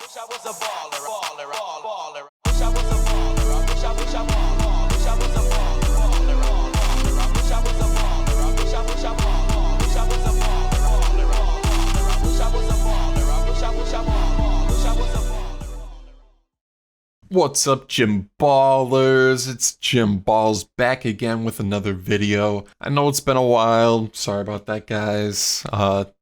wish I was a baller, baller, baller. Wish I was a baller. I wish I was a baller. Wish I was a baller, baller, baller. I wish I was a baller. I wish I was a baller. Wish I was a baller, baller, baller. I wish I was a baller. I wish I was a baller. Wish I was a baller. What's up, JimBallzzz? It's JimBallzzz back again with another video. I know it's been a while. Sorry about that, guys.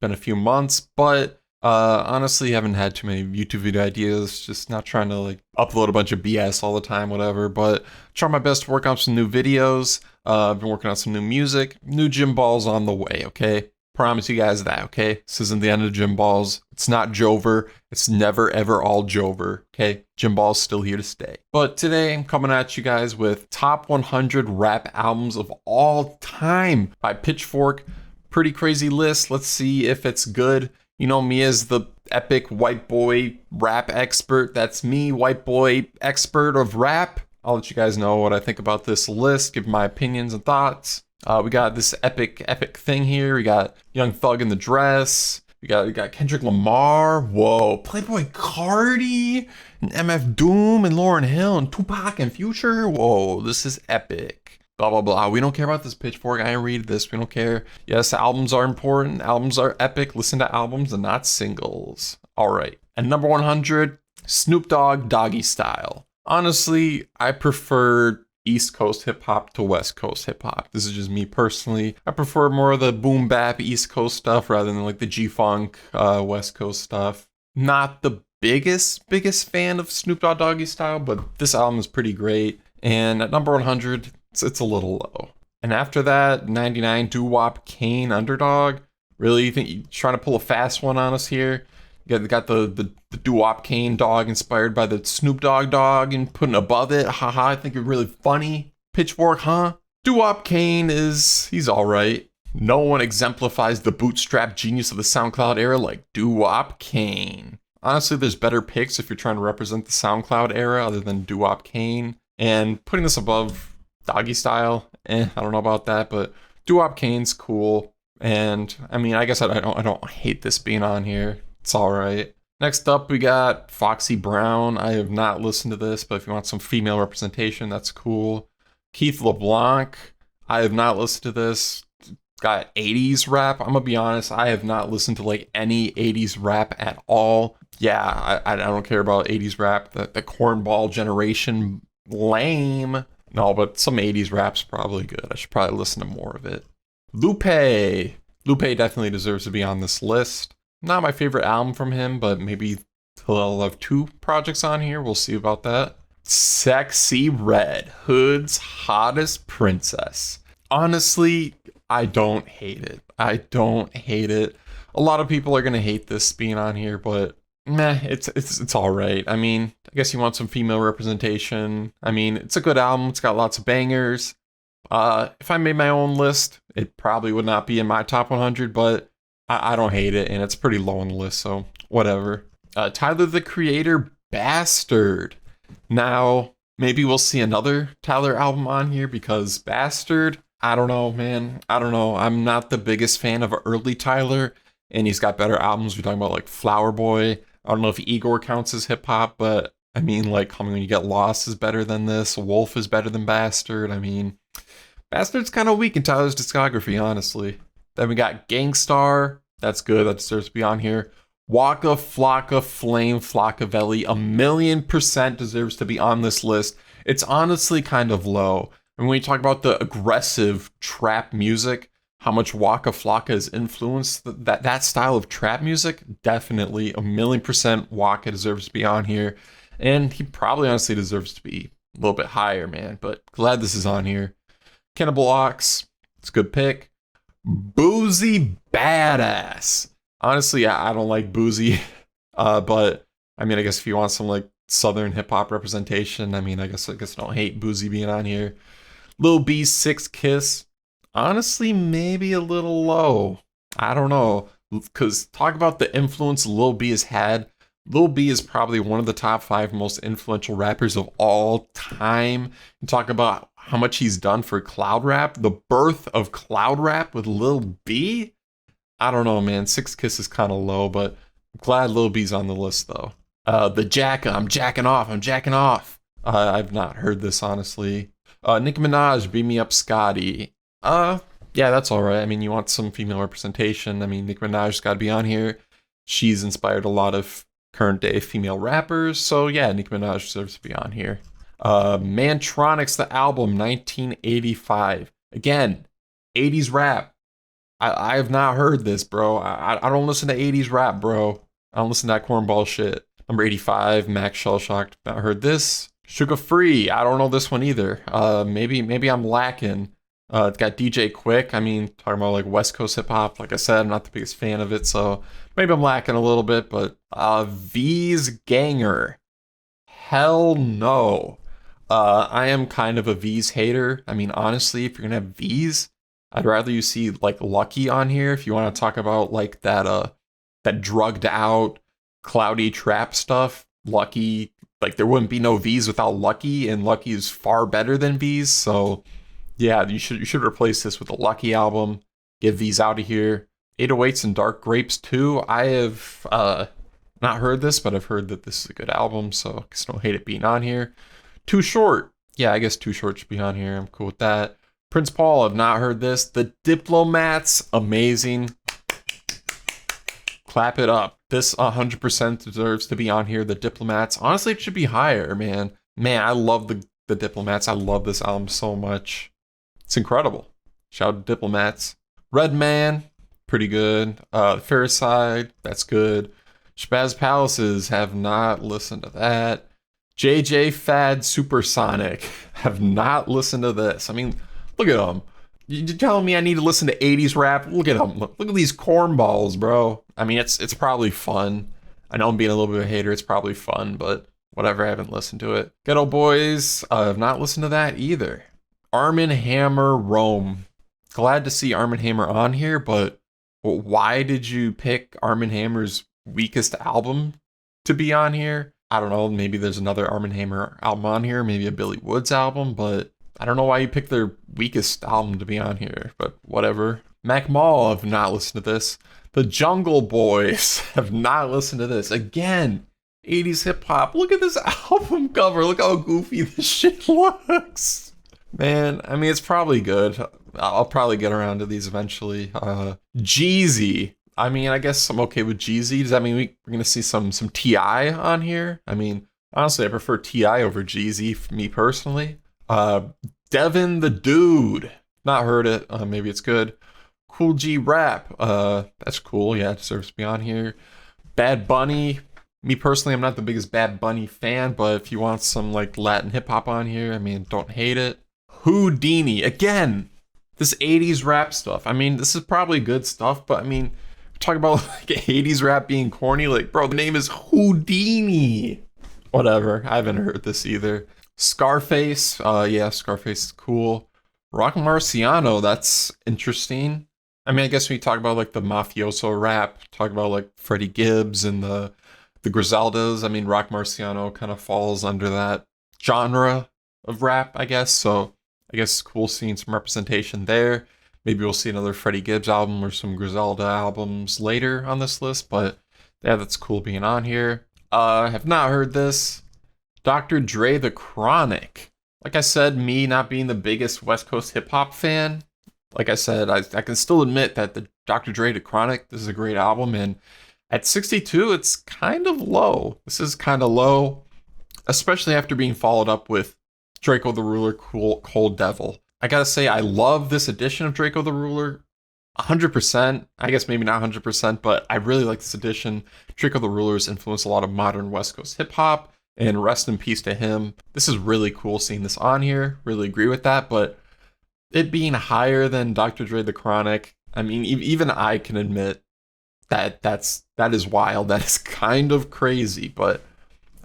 Been a few months, but honestly, haven't had too many YouTube video ideas. Just not trying to like upload a bunch of BS all the time, whatever. But try my best to work on some new videos. I've been working on some new music. New JimBallzzz on the way, okay? Promise you guys that, okay? This isn't the end of JimBallzzz. It's not Jover. It's never ever all Jover, okay? JimBallzz's still here to stay. But today I'm coming at you guys with top 100 rap albums of all time by Pitchfork. Pretty crazy list. Let's see if it's good. You know me as the epic white boy rap expert. That's me, white boy expert of rap. I'll let you guys know what I think about this list, give my opinions and thoughts. We got this epic thing here. We got Young Thug in the Dress. We got Kendrick Lamar. Whoa, Playboi Carti and MF Doom and Lauryn Hill and Tupac and Future. Whoa, this is epic. Blah blah blah. We don't care about this Pitchfork. I ain't read this. We don't care. Yes, albums are important. Albums are epic. Listen to albums and not singles. All right. And number 100, Snoop Dogg, Doggy Style. Honestly, I prefer East Coast hip hop to West Coast hip hop. This is just me personally. I prefer more of the boom bap East Coast stuff rather than like the G-Funk West Coast stuff. Not the biggest fan of Snoop Dogg Doggy Style, but this album is pretty great. And at number 100, it's a little low. And after that, 99, Doo-Wop, Kane, Underdog. Really, you think you're trying to pull a fast one on us here? You got the Doo-Wop Kane dog inspired by the Snoop Dogg dog and putting above it. Haha, I think you're really funny. Pitchfork, huh? Doo-Wop Kane he's alright. No one exemplifies the bootstrap genius of the SoundCloud era like Doo-Wop Kane. Honestly, there's better picks if you're trying to represent the SoundCloud era other than Doo-Wop Kane. And putting this above Doggy Style, I don't know about that, but Doo-Wop Kane's cool. And I mean, I guess I don't hate this being on here. It's alright. Next up, we got Foxy Brown. I have not listened to this, but if you want some female representation, that's cool. Keith LeBlanc. I have not listened to this. Got 80s rap. I'm gonna be honest, I have not listened to like any 80s rap at all. Yeah, I don't care about 80s rap. The cornball generation, lame. No, but some 80s rap's probably good. I should probably listen to more of it. Lupe. Lupe definitely deserves to be on this list. Not my favorite album from him, but maybe he'll have 2 projects on here. We'll see about that. Sexyy Red, Hood's hottest princess. Honestly, I don't hate it. I don't hate it. A lot of people are gonna hate this being on here, but meh, it's all right. I mean, I guess you want some female representation. I mean, it's a good album. It's got lots of bangers. If I made my own list, it probably would not be in my top 100, but I don't hate it, and it's pretty low on the list, so whatever. Tyler, the Creator, Bastard. Now, maybe we'll see another Tyler album on here, because Bastard, I don't know, man. I don't know. I'm not the biggest fan of early Tyler, and he's got better albums. We're talking about, like, Flower Boy. I don't know if Igor counts as hip-hop, but, I mean, like, Coming When You Get Lost is better than this. Wolf is better than Bastard. I mean, Bastard's kind of weak in Tyler's discography, honestly. Then we got Gangstar. That's good. That deserves to be on here. Waka Flocka Flame Flockavelli. 1,000,000% deserves to be on this list. It's honestly kind of low. And when you talk about the aggressive trap music, how much Waka Flocka has influenced that style of trap music, definitely 1,000,000% Waka deserves to be on here. And he probably honestly deserves to be a little bit higher, man. But glad this is on here. Cannibal Ox. It's a good pick. Boozy Badass. Honestly, I don't like Boozy, but I mean, I guess if you want some like Southern hip hop representation, I mean, I guess I don't hate Boozy being on here. Lil B's Six Kiss. Honestly, maybe a little low. I don't know, because talk about the influence Lil B has had. Lil B is probably one of the top 5 most influential rappers of all time. And talk about how much he's done for cloud rap, the birth of cloud rap with Lil B. I don't know, man. Six Kiss is kind of low, but I'm glad Lil B's on the list, though. I'm jacking off. I've not heard this, honestly. Nicki Minaj, Beat Me Up Scotty. Yeah, that's alright. I mean, you want some female representation. I mean, Nicki Minaj's gotta be on here. She's inspired a lot of current day female rappers. So yeah, Nicki Minaj deserves to be on here. Mantronics, the album, 1985. Again, 80s rap. I have not heard this, bro. I don't listen to 80s rap, bro. I don't listen to that cornball shit. Number 85, Max Shellshocked. Not heard this. Sugar Free. I don't know this one either. Maybe I'm lacking. It's got DJ Quick. I mean, talking about like West Coast hip hop. Like I said, I'm not the biggest fan of it, so maybe I'm lacking a little bit. But V's Ganger. Hell no. I am kind of a V's hater. I mean, honestly, if you're gonna have V's, I'd rather you see like Lucky on here. If you want to talk about like that drugged out, cloudy trap stuff, Lucky. Like there wouldn't be no V's without Lucky, and Lucky is far better than V's. So yeah, you should replace this with a Lucky album. Get V's out of here. 808s and Dark Grapes 2. I have not heard this, but I've heard that this is a good album, so I guess don't hate it being on here. Too Short. Yeah, I guess Too Short should be on here. I'm cool with that. Prince Paul, I've not heard this. The Diplomats, amazing. Clap it up. This 100% deserves to be on here. The Diplomats. Honestly, it should be higher, man. Man, I love the Diplomats. I love this album so much. It's incredible. Shout out to Diplomats. Redman, pretty good. Phariside, that's good. Shabazz Palaces, have not listened to that. JJ Fad Supersonic, have not listened to this. I mean, look at them. You're telling me I need to listen to 80s rap? Look at them. Look at these cornballs, bro. I mean, it's probably fun. I know I'm being a little bit of a hater. It's probably fun, but whatever. I haven't listened to it. Ghetto Boys, I've not listened to that either. Armin Hammer, Rome. Glad to see Armin Hammer on here, but why did you pick Armin Hammer's weakest album to be on here? I don't know. Maybe there's another Armin Hammer album on here. Maybe a Billy Woods album, but I don't know why you picked their weakest album to be on here, but whatever. Mac Mall, have not listened to this. The Jungle Boys, have not listened to this. Again, 80s hip hop. Look at this album cover. Look how goofy this shit looks. Man, I mean, it's probably good. I'll probably get around to these eventually. Jeezy. I mean, I guess I'm okay with Jeezy. Does that mean we're going to see some T.I. on here? I mean, honestly, I prefer T.I. over Jeezy, for me personally. Devin the Dude. Not heard it. Maybe it's good. Cool G Rap. That's cool. Yeah, it deserves to be on here. Bad Bunny. Me personally, I'm not the biggest Bad Bunny fan, but if you want some like Latin hip hop on here, I mean, don't hate it. Houdini. Again, this 80s rap stuff. I mean, this is probably good stuff, but I mean, talk about like 80s rap being corny. Like, bro, the name is Houdini. Whatever. I haven't heard this either. Scarface. Yeah, Scarface is cool. Rock Marciano. That's interesting. I mean, I guess when you talk about like the mafioso rap, talk about like Freddie Gibbs and the Griseldas. I mean, Rock Marciano kind of falls under that genre of rap, I guess. So I guess it's cool seeing some representation there. Maybe we'll see another Freddie Gibbs album or some Griselda albums later on this list, but yeah, that's cool being on here. Have not heard this. Dr. Dre The Chronic. Like I said, me not being the biggest West Coast hip hop fan, like I said, I can still admit that the Dr. Dre The Chronic, this is a great album, and at 62, it's kind of low. This is kind of low, especially after being followed up with Draco the Ruler, Cold Devil. I gotta say, I love this edition of Draco the Ruler 100%. I guess maybe not 100%, but I really like this edition. Draco the Ruler's influenced a lot of modern West Coast hip hop, and rest in peace to him. This is really cool seeing this on here. Really agree with that, but it being higher than Dr. Dre The Chronic, I mean, even I can admit that is wild. That is kind of crazy, but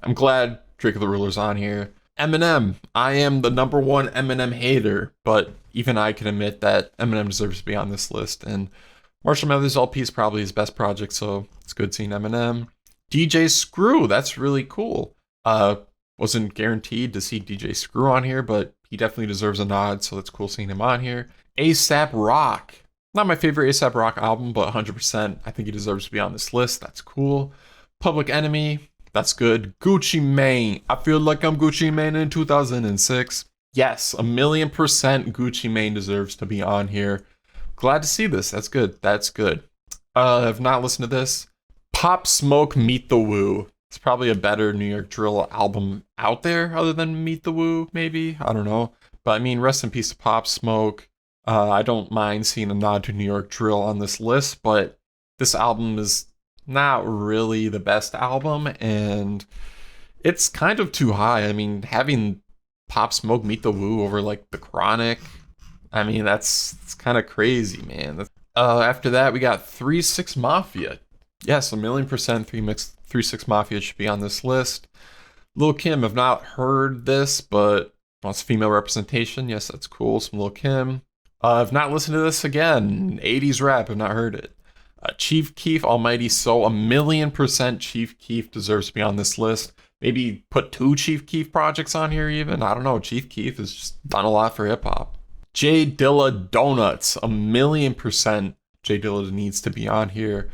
I'm glad Draco the Ruler's on here. Eminem. I am the number one Eminem hater, but even I can admit that Eminem deserves to be on this list. And Marshall Mathers LP is probably his best project, so it's good seeing Eminem. DJ Screw. That's really cool. Wasn't guaranteed to see DJ Screw on here, but he definitely deserves a nod, so it's cool seeing him on here. A$AP Rock. Not my favorite A$AP Rock album, but 100%. I think he deserves to be on this list. That's cool. Public Enemy. That's good. Gucci Mane. I feel like I'm Gucci Mane in 2006. Yes, 1,000,000% Gucci Mane deserves to be on here. Glad to see this. That's good. That's good. I've not listened to this. Pop Smoke Meet the Woo. It's probably a better New York drill album out there other than Meet the Woo, maybe. I don't know. But I mean, rest in peace to Pop Smoke. I don't mind seeing a nod to New York drill on this list, but this album is not really the best album, and it's kind of too high. I mean, having Pop Smoke Meet the Woo over like The Chronic, I mean, it's kind of crazy, man. After that, we got 3 6 Mafia. Yes, 1,000,000% 3 6 Mafia should be on this list. Lil' Kim, I've not heard this, but wants female representation. Yes, that's cool. Some Lil' Kim. I've not listened to this again. 80s rap, I've not heard it. Chief Keef, Almighty Soul, 1,000,000% Chief Keef deserves to be on this list. Maybe put 2 Chief Keef projects on here even. I don't know. Chief Keef has just done a lot for hip hop. J Dilla Donuts, 1,000,000% J Dilla needs to be on here.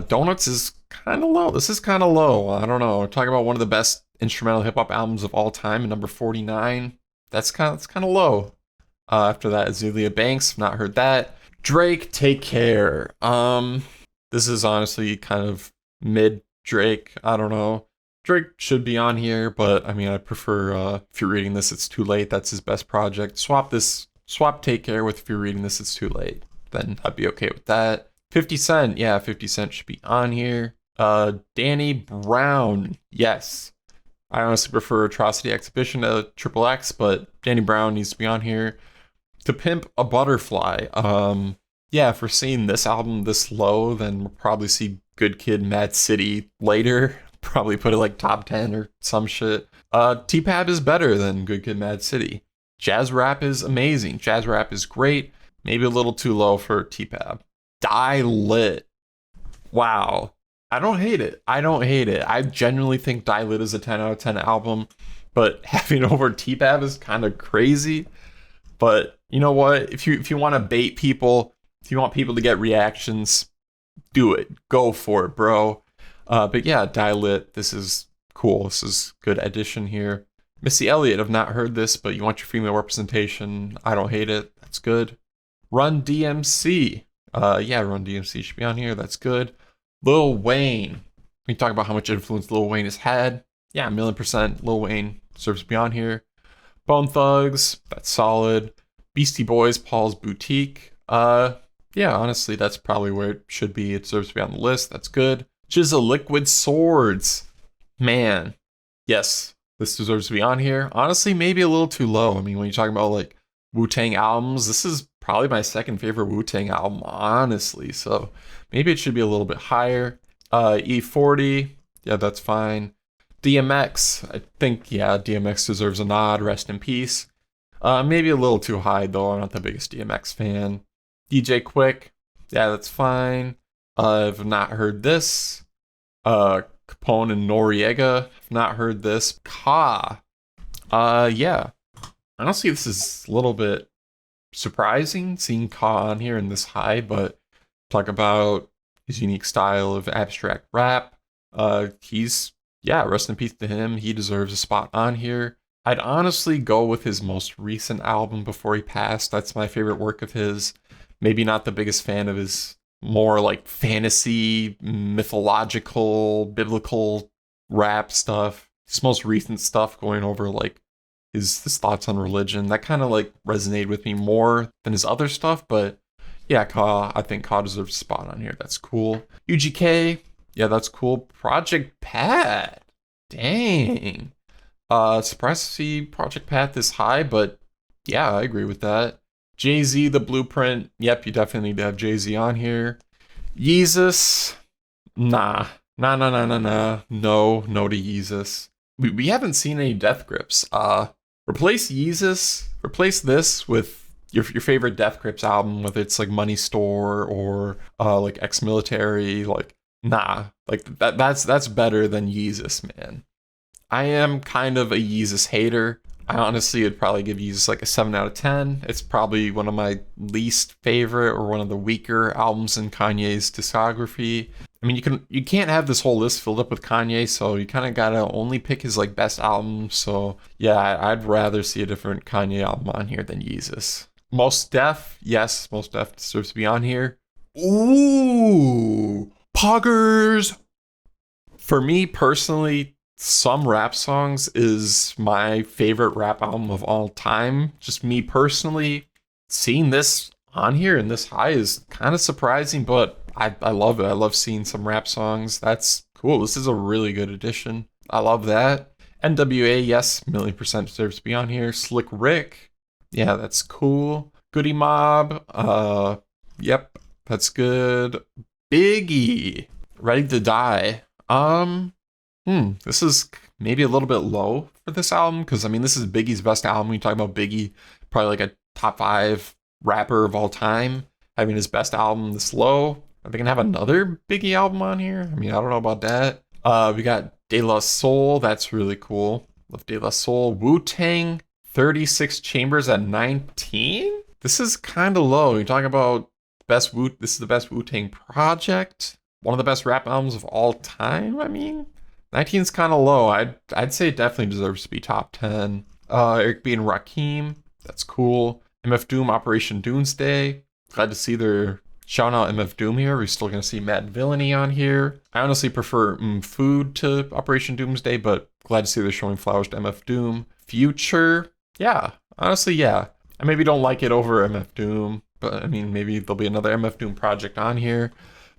Donuts is kind of low. This is kind of low. I don't know. We're talking about one of the best instrumental hip hop albums of all time, number 49. That's kind of low. After that, Azealia Banks. Not heard that. Drake, Take Care. This is honestly kind of mid Drake. I don't know. Drake should be on here, but I mean, I prefer If You're Reading This, It's Too Late. That's his best project. Swap Take Care with If You're Reading This, It's Too Late. Then I'd be okay with that. 50 Cent. Yeah, 50 Cent should be on here. Danny Brown. Yes. I honestly prefer Atrocity Exhibition to Triple X, but Danny Brown needs to be on here. To Pimp a Butterfly. Yeah, if we're seeing this album this low, then we'll probably see Good Kid, Mad City later. Probably put it like top 10 or some shit. T-Pab is better than Good Kid, Mad City. Jazz rap is amazing. Jazz rap is great. Maybe a little too low for T-Pab. Die Lit. Wow. I don't hate it. I genuinely think Die Lit is a 10 out of 10 album, but having over T-Pab is kind of crazy. But you know what? If you want to bait people, if you want people to get reactions, do it. Go for it, bro. But yeah, Die Lit, this is cool. This is good addition here. Missy Elliott, I've not heard this, but you want your female representation. I don't hate it. That's good. Run DMC. Yeah, Run DMC should be on here. That's good. Lil Wayne. We talk about how much influence Lil Wayne has had. Yeah, 1,000,000% Lil Wayne deserves to be on here. Bone Thugs, that's solid. Beastie Boys, Paul's Boutique. Yeah, honestly, that's probably where it should be. It deserves to be on the list. That's good. GZA Liquid Swords. Man. Yes, this deserves to be on here. Honestly, maybe a little too low. I mean, when you're talking about like Wu-Tang albums, this is probably my second favorite Wu-Tang album, honestly. So maybe it should be a little bit higher. E40. Yeah, that's fine. DMX. I think, yeah, DMX deserves a nod. Rest in peace. Maybe a little too high, though. I'm not the biggest DMX fan. DJ Quick. Yeah, that's fine. I've not heard this. Capone and Noriega. I've not heard this. Ka. Yeah. Honestly, this is a little bit surprising seeing Ka on here and this high, but talk about his unique style of abstract rap. Yeah, rest in peace to him. He deserves a spot on here. I'd honestly go with his most recent album before he passed. That's my favorite work of his. Maybe not the biggest fan of his more like fantasy, mythological, biblical rap stuff. His most recent stuff going over like his thoughts on religion. That kind of like resonated with me more than his other stuff. But yeah, I think Ka deserves a spot on here. That's cool. UGK. Yeah, that's cool. Project Pat. Dang. Surprised to see Project Pat this high, but yeah, I agree with that. Jay-Z, The Blueprint. Yep, you definitely need to have Jay-Z on here. Yeezus. Nah. No to Yeezus. We haven't seen any Death Grips. Replace Yeezus. Replace this with your favorite Death Grips album, whether it's like Money Store or like Ex-Military. Like, nah. Like that's better than Yeezus, man. I am kind of a Yeezus hater. I honestly would probably give Yeezus like a 7 out of 10. It's probably one of my least favorite or one of the weaker albums in Kanye's discography. I mean, you can't have this whole list filled up with Kanye, so you kind of gotta only pick his like best albums. So yeah, I'd rather see a different Kanye album on here than Yeezus. Most Def, yes, Most Def deserves to be on here. Ooh, Poggers. For me personally, Some Rap Songs is my favorite rap album of all time. Just me personally, seeing this on here and this high is kind of surprising, but I love it. I love seeing Some Rap Songs. That's cool. This is a really good addition. I love that. NWA, yes, 1,000,000% deserves to be on here. Slick Rick, yeah, that's cool. Goodie Mob, yep, that's good. Biggie, Ready to Die. This is maybe a little bit low for this album, because I mean, this is Biggie's best album. We talk about Biggie, probably like a top 5 rapper of all time. Having his best album this low. Are they gonna have another Biggie album on here? I mean, I don't know about that. We got De La Soul, that's really cool. Love De La Soul. Wu-Tang, 36 Chambers at 19? This is kind of low. You're talking about this is the best Wu-Tang project. One of the best rap albums of all time. I mean, 19 is kind of low. I'd say it definitely deserves to be top 10. Eric B and Rakim, that's cool. MF Doom, Operation Doomsday. Glad to see they're shouting out MF Doom here. We're still gonna see Mad Villainy on here. I honestly prefer Food to Operation Doomsday, but glad to see they're showing flowers to MF Doom. Future, yeah, honestly, yeah. I maybe don't like it over MF Doom, but I mean, maybe there'll be another MF Doom project on here.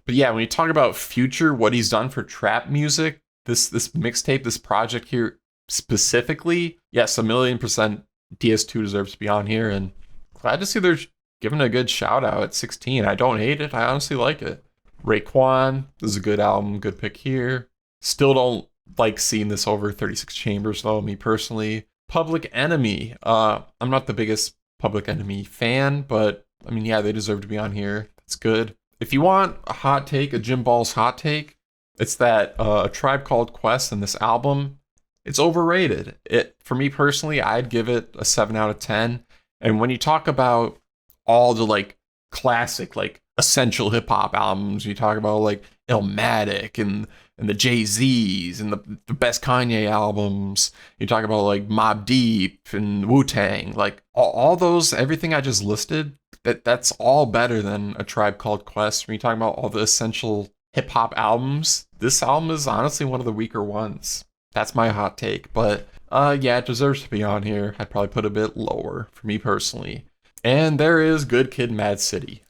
But yeah, when you talk about Future, what he's done for trap music, this mixtape, this project here specifically, yes, 1,000,000% DS2 deserves to be on here, and glad to see they're giving a good shout out at 16. I don't hate it. I honestly like it. Raekwon, this is a good album, good pick here. Still don't like seeing this over 36 Chambers though, me personally. Public Enemy. I'm not the biggest Public Enemy fan, but I mean, yeah, they deserve to be on here. That's good. If you want a hot take, a JimBallzzz hot take, it's that A Tribe Called Quest and this album, it's overrated. For me personally, I'd give it a 7 out of 10. And when you talk about all the like classic, like essential hip hop albums, you talk about like Illmatic and the Jay-Z's and the best Kanye albums, you talk about like Mobb Deep and Wu-Tang, like all those, everything I just listed, that's all better than A Tribe Called Quest. When you talk about all the essential hip hop albums, this album is honestly one of the weaker ones. That's my hot take, but yeah, it deserves to be on here. I'd probably put a bit lower for me personally. And there is Good Kid, Mad City.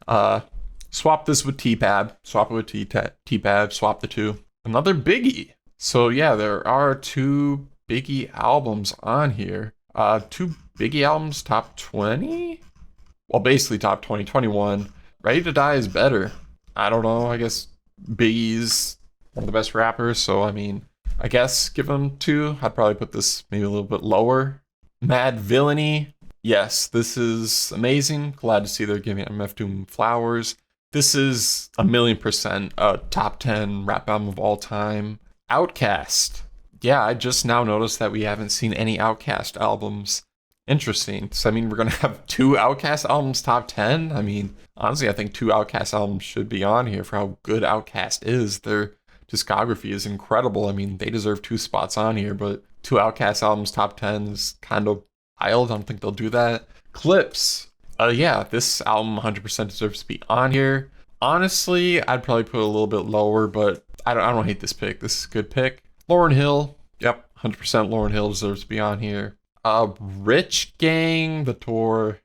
Swap this with T-Pab. Swap it with T-Pab. Swap the two. Another Biggie. So yeah, there are 2 Biggie albums on here. 2 Biggie albums, top 20? Well, basically top 20, 21. Ready to Die is better. I don't know. I guess Biggie's one of the best rappers. So, I mean, I guess give him 2. I'd probably put this maybe a little bit lower. Mad Villainy. Yes, this is amazing. Glad to see they're giving MF Doom flowers. This is 1,000,000% a top 10 rap album of all time. Outkast. Yeah, I just now noticed that we haven't seen any Outkast albums. Interesting. So, I mean, we're going to have 2 Outkast albums top 10? I mean, honestly, I think 2 Outkast albums should be on here for how good Outkast is. Their discography is incredible. I mean, they deserve 2 spots on here, but 2 Outkast albums top 10 is kind of wild. I don't think they'll do that. Clips. Yeah, this album 100% deserves to be on here. Honestly, I'd probably put it a little bit lower, but I don't hate this pick. This is a good pick. Lauryn Hill. Yep, 100% Lauryn Hill deserves to be on here. Rich Gang, the tour.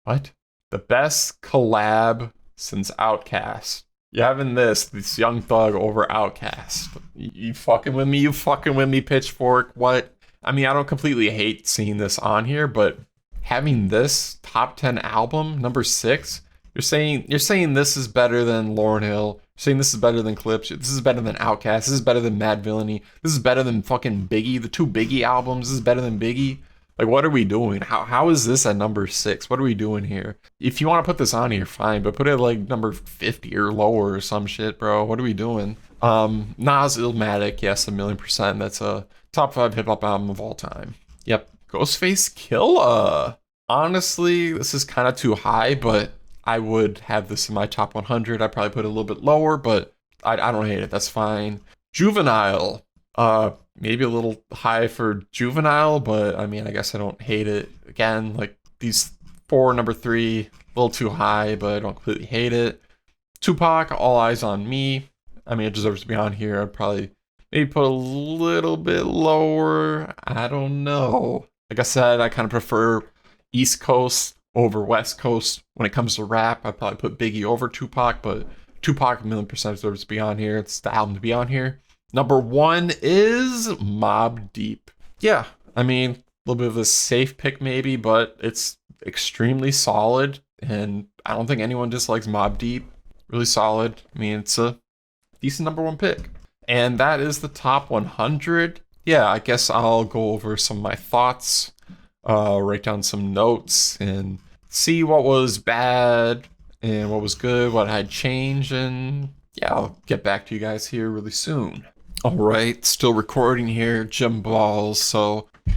What? The best collab since Outkast. You're having this Young Thug over Outkast. You fucking with me? You fucking with me, Pitchfork? What? I mean, I don't completely hate seeing this on here, but having this top 10 album, number 6, you're saying this is better than Lauryn Hill. You're saying this is better than Clips. This is better than Outkast. This is better than Mad Villainy. This is better than fucking Biggie. The 2 Biggie albums. This is better than Biggie. Like, what are we doing? How is this at number 6? What are we doing here? If you want to put this on here, fine, but put it like number 50 or lower or some shit, bro. What are we doing? Nas, Illmatic, yes, 1,000,000%. That's a top 5 hip hop album of all time. Yep, Ghostface Killah. Honestly, this is kind of too high, but I would have this in my top 100. I'd probably put it a little bit lower, but I don't hate it. That's fine. Juvenile. Maybe a little high for Juvenile, but I mean, I guess I don't hate it. Again, like these four, number 3, a little too high, but I don't completely hate it. Tupac, All Eyes on Me. I mean, it deserves to be on here. I'd probably maybe put a little bit lower. I don't know. Like I said, I kind of prefer East Coast over West Coast. When it comes to rap, I'd probably put Biggie over Tupac, but Tupac 1,000,000% deserves to be on here. It's the album to be on here. Number 1 is Mobb Deep. Yeah, I mean, a little bit of a safe pick maybe, but it's extremely solid, and I don't think anyone dislikes Mobb Deep. Really solid. I mean, it's a decent number 1 pick. And that is the top 100. Yeah, I guess I'll go over some of my thoughts, write down some notes, and see what was bad and what was good, what I'd change, and yeah, I'll get back to you guys here really soon. All right, still recording here, JimBallzzz.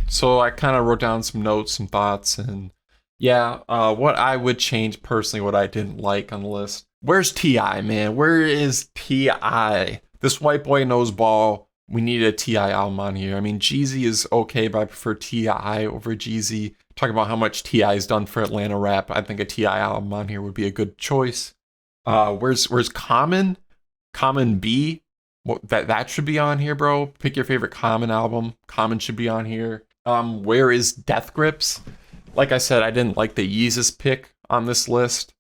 So I kind of wrote down some notes, some thoughts, and yeah, what I would change personally, what I didn't like on the list. Where's T.I., man? Where is T.I.? This white boy knows ball. We need a T.I. album on here. I mean, Jeezy is okay, but I prefer T.I. over Jeezy. Talking about how much T.I. has done for Atlanta rap, I think a T.I. album on here would be a good choice. Where's Common? Common B? Well, that should be on here, bro. Pick your favorite Common album. Common should be on here. Where is Death Grips? Like I said, I didn't like the Yeezus pick on this list,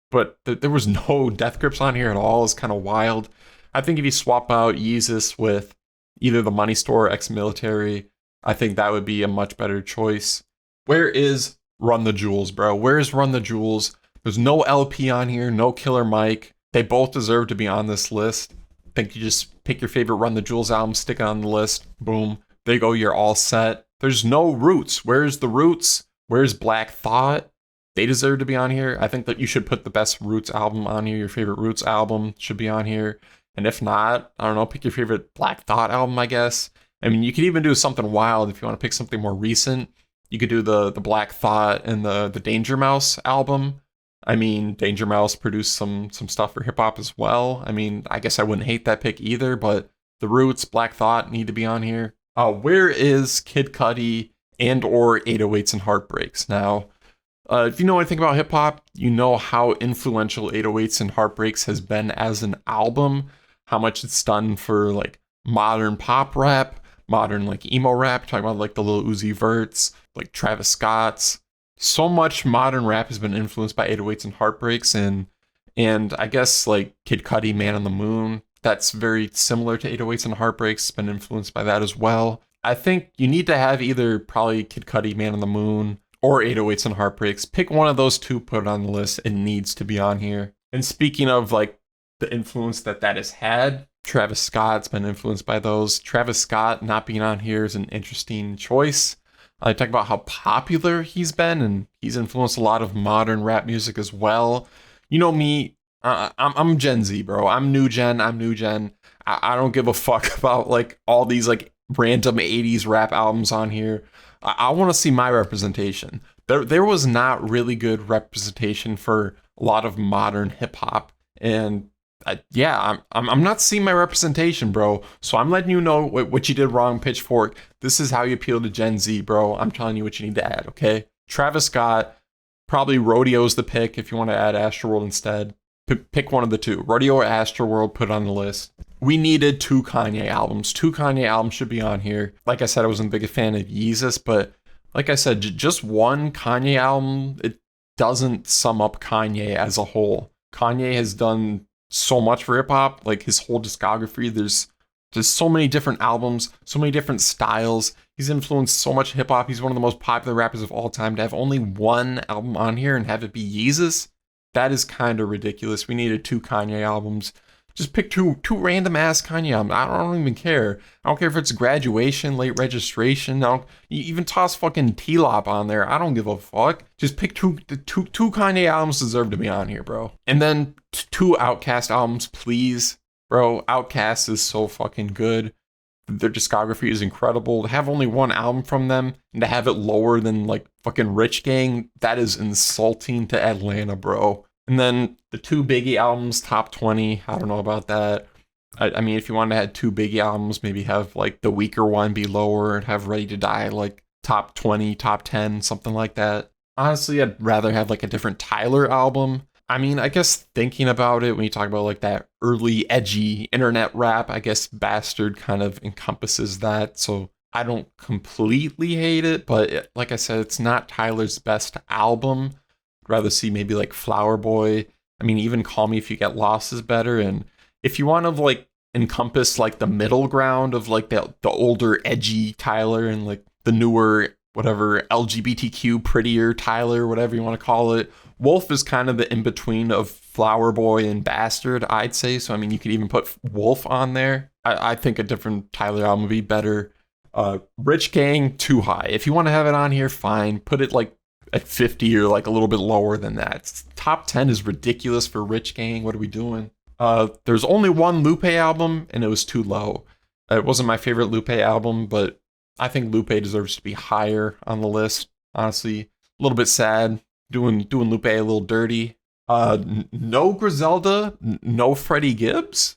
but there was no Death Grips on here at all. It's kind of wild. I think if you swap out Yeezus with either the Money Store or Ex-Military, I think that would be a much better choice. Where is Run the Jewels, bro? Where is Run the Jewels? There's no LP on here, no Killer Mike. They both deserve to be on this list. I think you just pick your favorite Run the Jewels album, stick it on the list. Boom. There you go, you're all set. There's no Roots. Where's the Roots? Where's Black Thought? They deserve to be on here. I think that you should put the best Roots album on here. Your favorite Roots album should be on here. And if not, I don't know, pick your favorite Black Thought album, I guess. I mean, you could even do something wild if you want to pick something more recent. You could do the Black Thought and the Danger Mouse album. I mean, Danger Mouse produced some stuff for hip hop as well. I mean, I guess I wouldn't hate that pick either, but the Roots, Black Thought need to be on here. Where is Kid Cudi and or 808s and Heartbreaks? Now, if you know anything about hip hop, you know how influential 808s and Heartbreaks has been as an album, how much it's done for like modern pop rap, modern like emo rap, talking about like the Lil Uzi Verts, like Travis Scott's. So much modern rap has been influenced by 808s and Heartbreaks, and I guess like Kid Cudi, Man on the Moon, that's very similar to 808s and Heartbreaks. It's been influenced by that as well. I think you need to have either probably Kid Cudi, Man on the Moon, or 808s and Heartbreaks. Pick one of those two, put it on the list. It needs to be on here. And speaking of like the influence that has had, Travis Scott's been influenced by those. Travis Scott not being on here is an interesting choice. I talk about how popular he's been, and he's influenced a lot of modern rap music as well. You know me, I'm Gen Z, bro. I'm new gen. I don't give a fuck about like all these like random 80s rap albums on here. I want to see my representation. There was not really good representation for a lot of modern hip hop, and I'm not seeing my representation, bro. So I'm letting you know what you did wrong, Pitchfork. This is how you appeal to Gen Z, bro. I'm telling you what you need to add, okay? Travis Scott, probably Rodeo's the pick if you want to add Astroworld instead. Pick one of the two. Rodeo or Astroworld, put it on the list. We needed 2 Kanye albums. 2 Kanye albums should be on here. Like I said, I wasn't a big fan of Yeezus, but like I said, just one Kanye album, it doesn't sum up Kanye as a whole. Kanye has done so much for hip hop, like his whole discography. There's so many different albums, so many different styles. He's influenced so much hip hop. He's one of the most popular rappers of all time. To have only one album on here and have it be Yeezus, that is kind of ridiculous. We needed 2 Kanye albums. Just pick two random ass Kanye albums. I don't even care. I don't care if it's Graduation, Late Registration. Even toss fucking T-Lop on there. I don't give a fuck. Just pick two Kanye albums deserve to be on here, bro. And then 2 outkast albums, please. Bro, Outkast is so fucking good. their discography is incredible. To have only one album from them and to have it lower than like fucking Rich Gang, that is insulting to Atlanta, bro. And then the 2 Biggie albums, top 20. I don't know about that. I mean, if you wanted to have 2 Biggie albums, maybe have like the weaker one be lower and have Ready to Die like top 20, top 10, something like that. Honestly, I'd rather have like a different Tyler album. I mean, I guess thinking about it, when you talk about like that early edgy internet rap, I guess Bastard kind of encompasses that. So I don't completely hate it, but like I said, it's not Tyler's best album. I'd rather see maybe like Flower Boy. I mean, even Call Me If You Get Lost is better. And if you want to like encompass like the middle ground of like the older edgy Tyler and like the newer whatever LGBTQ prettier Tyler, whatever you want to call it, Wolf is kind of the in-between of Flower Boy and Bastard, I'd say. So I mean, you could even put Wolf on there. I think a different Tyler album would be better. Rich Gang, too high. If you want to have it on here, fine. Put it like at 50 or like a little bit lower than that. Top 10 is ridiculous for Rich Gang. What are we doing? There's only one Lupe album, and it was too low. It wasn't my favorite Lupe album, but I think Lupe deserves to be higher on the list. Honestly, a little bit sad. Doing Lupe a little dirty. No Griselda, no Freddie Gibbs.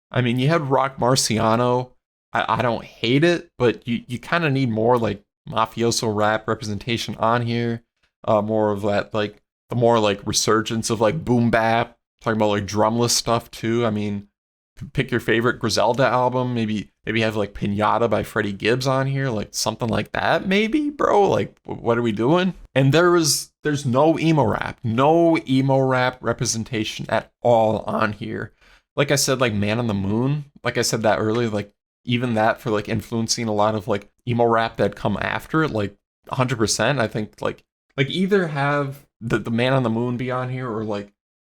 I mean, you had Rock Marciano. I don't hate it, but you kind of need more like mafioso rap representation on here. More of that, like the more like resurgence of like boom bap. Talking about like drumless stuff too. I mean, pick your favorite Griselda album. Maybe have like Pinata by Freddie Gibbs on here, like something like that. Maybe, bro. Like, what are we doing? And there's no emo rap representation at all on here. Like I said, like Man on the Moon. Like I said that earlier. Like even that for like influencing a lot of like emo rap that come after it. Like 100%. I think like either have the Man on the Moon be on here or like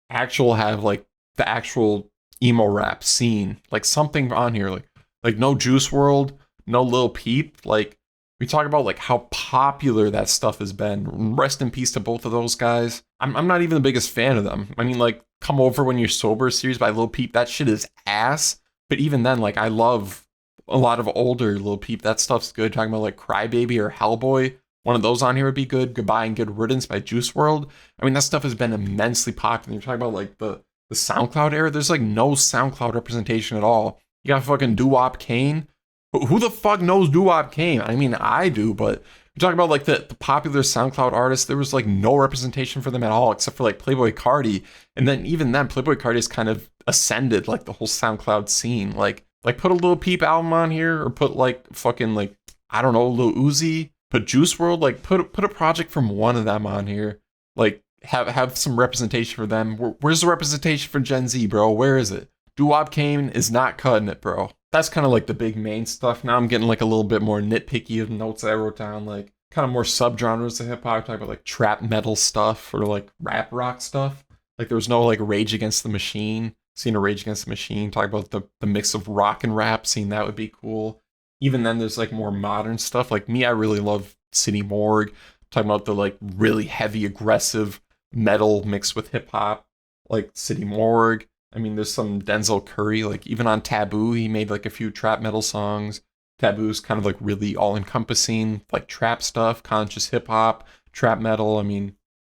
have like the actual emo rap scene, like something on here, like no Juice WRLD, no Lil Peep. Like we talk about like how popular that stuff has been. Rest in peace to both of those guys. I'm not even the biggest fan of them. I mean, like Come Over When You're Sober series by Lil Peep, that shit is ass. But even then, like I love a lot of older Lil Peep. That stuff's good. Talking about like Crybaby or Hellboy, one of those on here would be good. Goodbye and Good Riddance by Juice WRLD. I mean, that stuff has been immensely popular. You're talking about like the SoundCloud era. There's like no SoundCloud representation at all. You got fucking Doo-Wop Kane. Who the fuck knows Doo-Wop Kane? I mean, I do, but you're talking about like the popular SoundCloud artists. There was like no representation for them at all, except for like Playboi Carti. And then even then, Playboi Carti has kind of ascended like the whole SoundCloud scene. Like put a Lil Peep album on here, or put like fucking like, I don't know, Lil Uzi. Put Juice WRLD, like put a project from one of them on here. Like have some representation for them. Where's the representation for Gen Z, bro? Where is it? Doo-Wop Kane is not cutting it, bro. That's kind of like the big main stuff. Now I'm getting like a little bit more nitpicky of notes that I wrote down, like kind of more subgenres of hip hop. Talk about like trap metal stuff or like rap rock stuff. Like there was no like Rage Against the Machine. Seeing a Rage Against the Machine. Talk about the mix of rock and rap. Seeing that would be cool. Even then, there's like more modern stuff. Like me, I really love City Morgue. Talking about the like really heavy, aggressive metal mixed with hip hop, like City Morgue. I mean, there's some Denzel Curry. Like even on Taboo, he made like a few trap metal songs. Taboo's kind of like really all-encompassing, like trap stuff, conscious hip hop, trap metal. I mean,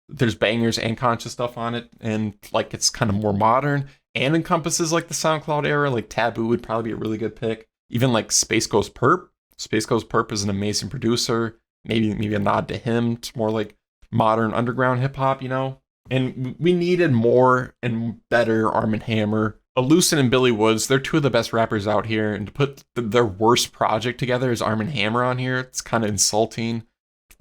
there's bangers and conscious stuff on it, and like it's kind of more modern and encompasses like the SoundCloud era. Like Taboo would probably be a really good pick. Even like Space Ghost Perp. Space Ghost Perp is an amazing producer. Maybe a nod to him. It's more like modern underground hip hop, you know? And we needed more and better Arm & Hammer. Elucid and Billy Woods, they're two of the best rappers out here. And to put their worst project together as Arm & Hammer on here, it's kind of insulting.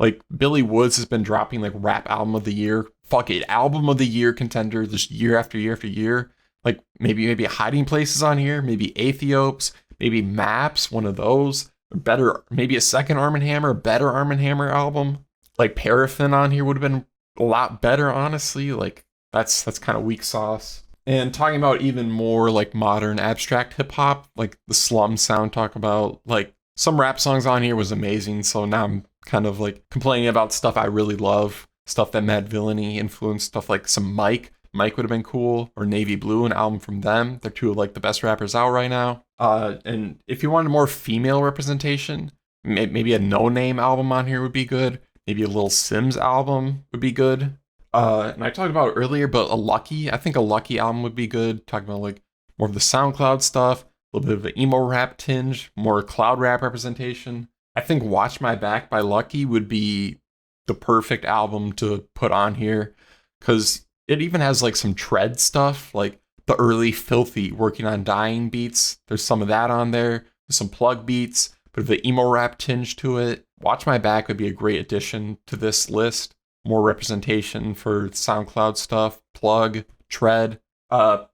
Like, Billy Woods has been dropping like rap album of the year. Fuck it, album of the year contender just year after year after year. Like, maybe Hiding Places on here. Maybe Aethiopes. Maybe Maps, one of those. Better, maybe a second Arm & Hammer, better Arm & Hammer album. Like Paraffin on here would have been a lot better, honestly. Like that's kind of weak sauce. And talking about even more like modern abstract hip hop, like the Slum Sound, talk about like some rap songs on here was amazing. So now I'm kind of like complaining about stuff I really love, stuff that Mad Villainy influenced, stuff like some Mike. Mike would have been cool, or Navy Blue, an album from them. They're two of like the best rappers out right now. And if you wanted more female representation, maybe a No Name album on here would be good. Maybe a Lil Sims album would be good. And I talked about it earlier, but I think a Lucky album would be good. Talking about like more of the SoundCloud stuff, a little bit of an emo rap tinge, more cloud rap representation. I think Watch My Back by Lucky would be the perfect album to put on here, because it even has like some tread stuff, like the early Filthy working on Dying beats. There's some of that on there. There's some plug beats, but the emo rap tinge to it. Watch My Back would be a great addition to this list. More representation for SoundCloud stuff, plug, tread.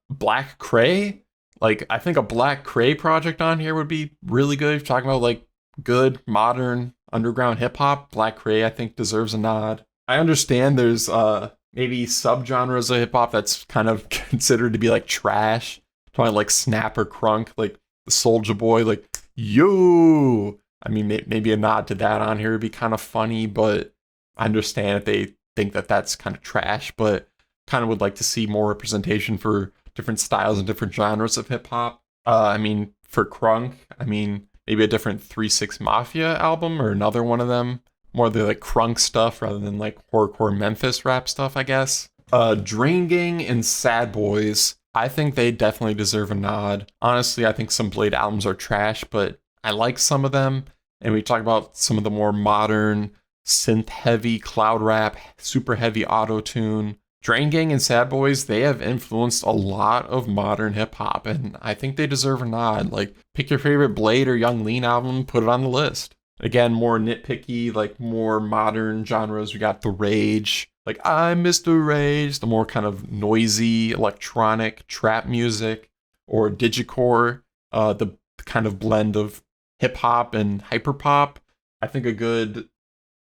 Black Cray, like I think a Black Cray project on here would be really good. If you're talking about like good modern underground hip hop, Black Cray I think deserves a nod. I understand there's maybe subgenres of hip hop that's kind of considered to be like trash. Talking like Snap or Crunk, like the Soulja Boy, like yo. I mean, maybe a nod to that on here would be kind of funny, but I understand if they think that that's kind of trash, but kind of would like to see more representation for different styles and different genres of hip hop. I mean, for Crunk, I mean, maybe a different 3 6 Mafia album or another one of them. More of the like Crunk stuff rather than like horrorcore Memphis rap stuff, I guess. Drain Gang and Sad Boys, I think they definitely deserve a nod. Honestly, I think some Blade albums are trash, but I like some of them. And we talk about some of the more modern, synth-heavy cloud rap, super heavy auto-tune. Drain Gang and Sad Boys, they have influenced a lot of modern hip-hop, and I think they deserve a nod. Like, pick your favorite Blade or Young Lean album, put it on the list. Again, more nitpicky, like more modern genres. We got The Rage, like I Miss The Rage, the more kind of noisy, electronic, trap music, or digicore, the kind of blend of hip-hop and hyperpop. I think a good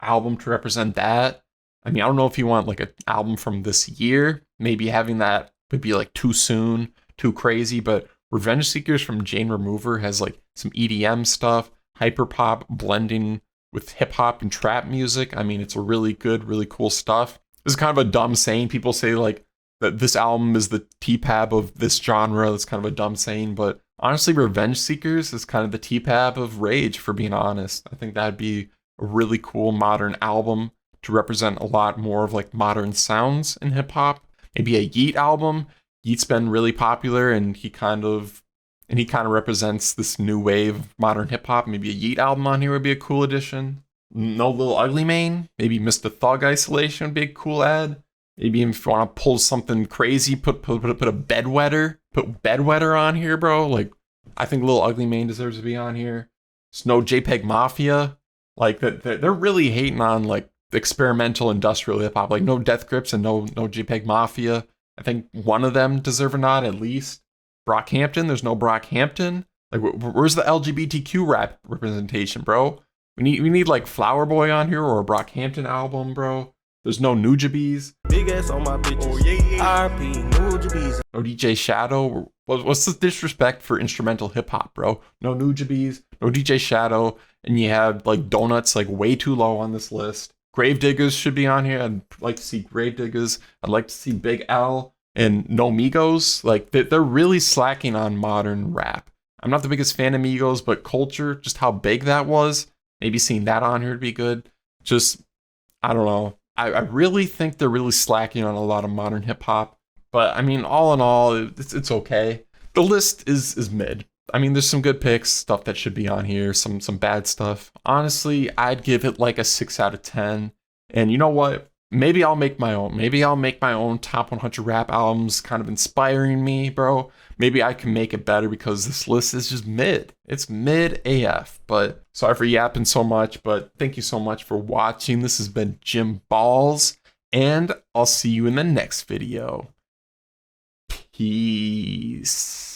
album to represent that. I mean, I don't know if you want like an album from this year. Maybe having that would be like too soon, too crazy, but Revenge Seekers from Jane Remover has like some EDM stuff, hyperpop blending with hip hop and trap music. I mean, it's a really good, really cool stuff. This is kind of a dumb saying. People say like that this album is the T-Pab of this genre. That's kind of a dumb saying, but honestly, Revenge Seekers is kind of the T-Pab of Rage, for being honest. I think that'd be a really cool modern album to represent a lot more of like modern sounds in hip hop. Maybe a Yeat album. Yeat's been really popular, and he kind of represents this new wave of modern hip hop. Maybe a Yeat album on here would be a cool addition. No Lil Ugly Mane. Maybe Mr. Thug Isolation would be a cool ad. Maybe if you want to pull something crazy, put a bedwetter. Put bedwetter on here, bro. Like, I think Lil Ugly Mane deserves to be on here. Snow JPEG Mafia. Like, they're really hating on like experimental industrial hip hop. Like, no Death Grips and no JPEG Mafia. I think one of them deserve a nod at least. Brockhampton. There's no Brockhampton. Like, where's the LGBTQ rap representation, bro? We need like Flower Boy on here, or a Brockhampton album, bro. There's no Nujabes. Big ass on my bitches. Oh, yeah. RP, Nujabes. No DJ Shadow. What's the disrespect for instrumental hip hop, bro? No Nujabes, no DJ Shadow, and you have like Donuts like way too low on this list. Gravediggers should be on here. I'd like to see Gravediggers. I'd like to see Big L and No Migos. Like, they're really slacking on modern rap. I'm not the biggest fan of Migos, but Culture, just how big that was, maybe seeing that on here would be good. Just, I don't know. I really think they're really slacking on a lot of modern hip hop. But I mean, all in all, it's okay. The list is mid. I mean, there's some good picks, stuff that should be on here, some bad stuff. Honestly, I'd give it like a 6 out of 10. And you know what? Maybe I'll make my own. Maybe I'll make my own top 100 rap albums, kind of inspiring me, bro. Maybe I can make it better, because this list is just mid. It's mid AF. But sorry for yapping so much, but thank you so much for watching. This has been JimBallzzz, and I'll see you in the next video. Peace.